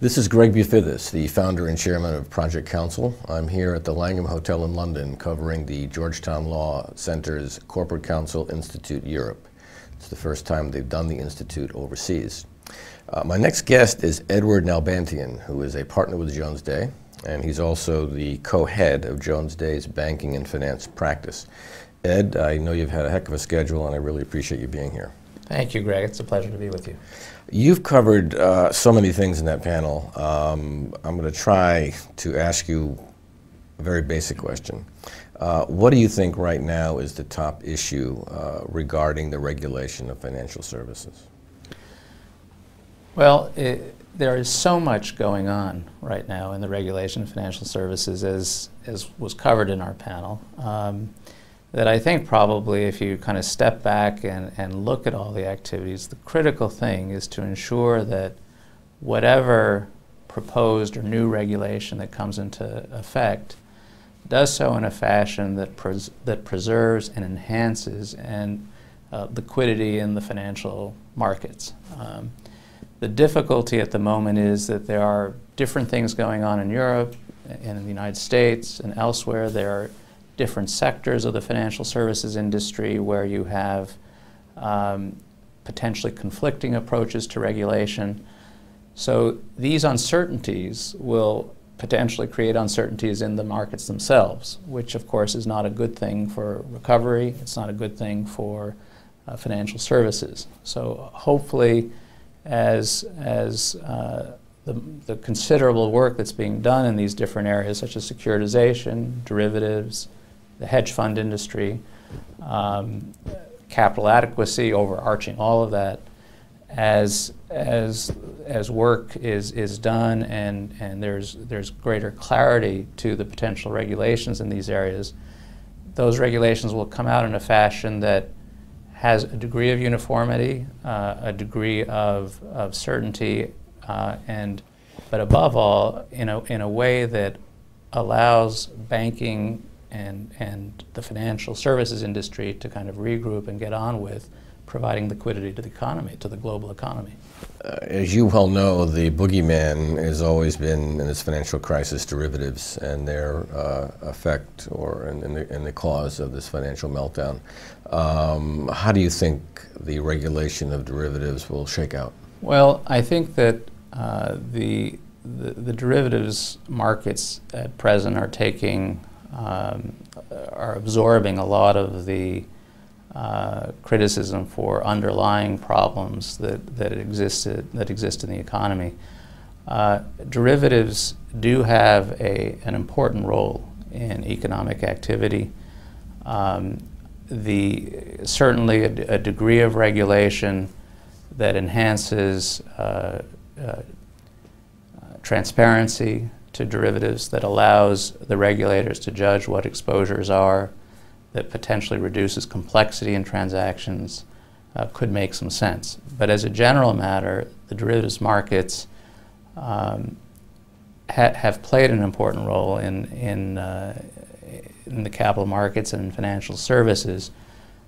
This is Greg Bufithis, the founder and chairman of Project Council. I'm here at the Langham Hotel in London covering the Georgetown Law Center's Corporate Counsel Institute Europe. It's the first time they've done the Institute overseas. My next guest is Edward Nalbantian, who is a partner with Jones Day, and he's also the co-head of Jones Day's banking and finance practice. Ed, I know you've had a heck of a schedule, and I really appreciate you being here. Thank you, Greg. It's a pleasure to be with you. You've covered so many things in that panel. I'm going to try to ask you a very basic question. What do you think right now is the top issue regarding the regulation of financial services? Well, there is so much going on right now in the regulation of financial services, as was covered in our panel, that I think probably if you kind of step back and look at all the activities, the critical thing is to ensure that whatever proposed or new regulation that comes into effect does so in a fashion that preserves and enhances liquidity in the financial markets. The difficulty at the moment is that there are different things going on in Europe and in the United States and elsewhere. There are different sectors of the financial services industry where you have potentially conflicting approaches to regulation. So these uncertainties will potentially create uncertainties in the markets themselves, which of course is not a good thing for recovery. It's not a good thing for financial services. So hopefully as the considerable work that's being done in these different areas, such as securitization, derivatives, the hedge fund industry, capital adequacy, overarching all of that, as work is done and there's greater clarity to the potential regulations in these areas, those regulations will come out in a fashion that has a degree of uniformity, a degree of certainty, but above all, in a way that allows banking and the financial services industry to kind of regroup and get on with providing liquidity to the economy, to the global economy. As you well know, the boogeyman has always been in this financial crisis derivatives and their effect or in the cause of this financial meltdown. How do you think the regulation of derivatives will shake out? Well, I think that the derivatives markets at present are are absorbing a lot of the criticism for underlying problems that exist in the economy. Derivatives do have an important role in economic activity. Certainly a degree of regulation that enhances transparency to derivatives, that allows the regulators to judge what exposures are, that potentially reduces complexity in transactions, could make some sense. But as a general matter, the derivatives markets have played an important role in the capital markets and in financial services.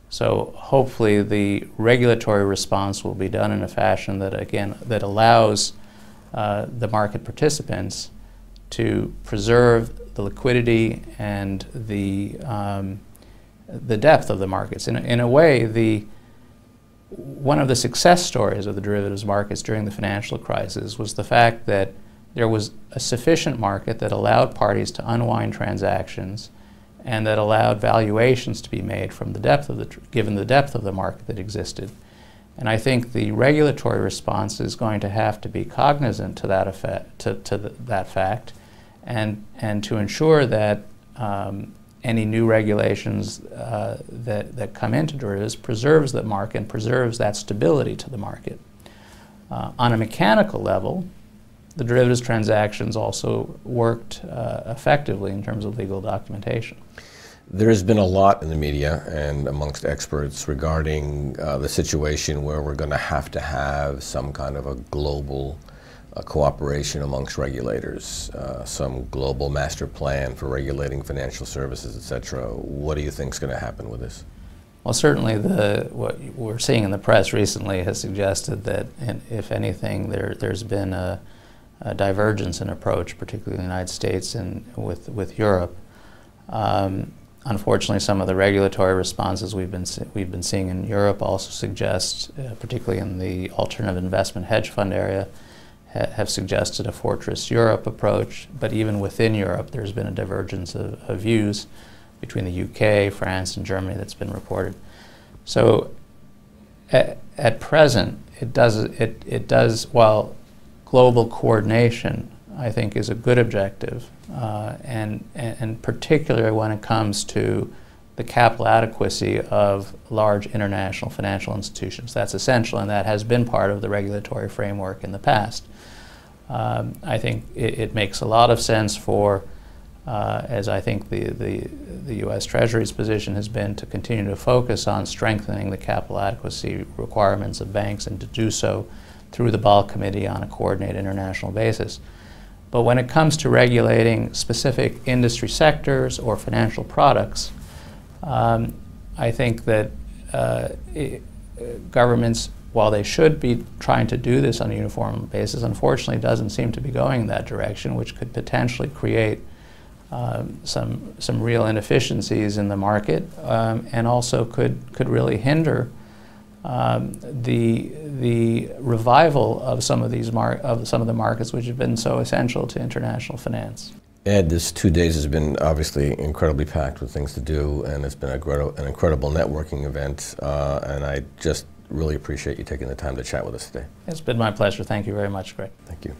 So hopefully the regulatory response will be done in a fashion that, again, that allows the market participants to preserve the liquidity and the depth of the markets. In a way, one of the success stories of the derivatives markets during the financial crisis was the fact that there was a sufficient market that allowed parties to unwind transactions and that allowed valuations to be made from the depth of given the depth of the market that existed. And I think the regulatory response is going to have to be cognizant to that effect, that fact, and to ensure that any new regulations that come into derivatives preserves the market and preserves that stability to the market. On a mechanical level, the derivatives transactions also worked effectively in terms of legal documentation. There has been a lot in the media and amongst experts regarding the situation where we're going to have some kind of a global cooperation amongst regulators, some global master plan for regulating financial services, etc. What do you think is going to happen with this? Well, certainly what we're seeing in the press recently has suggested that, if anything, there's been a divergence in approach, particularly in the United States and with Europe. Unfortunately, some of the regulatory responses we've been seeing in Europe also suggest, particularly in the alternative investment hedge fund area, have suggested a Fortress Europe approach. But even within Europe, there's been a divergence of views between the UK, France, and Germany that's been reported. So at present, it does, while global coordination, I think, is a good objective, and particularly when it comes to the capital adequacy of large international financial institutions. That's essential, and that has been part of the regulatory framework in the past. I think it makes a lot of sense for, as I think the U.S. Treasury's position has been, to continue to focus on strengthening the capital adequacy requirements of banks, and to do so through the Basel Committee on a coordinated international basis. But when it comes to regulating specific industry sectors or financial products, I think that governments, while they should be trying to do this on a uniform basis, unfortunately doesn't seem to be going in that direction, which could potentially create some real inefficiencies in the market, and also could really hinder the revival of some of the markets which have been so essential to international finance. Ed, this 2 days has been obviously incredibly packed with things to do, and it's been an incredible networking event, and I just really appreciate you taking the time to chat with us today. It's been my pleasure. Thank you very much, Greg. Thank you.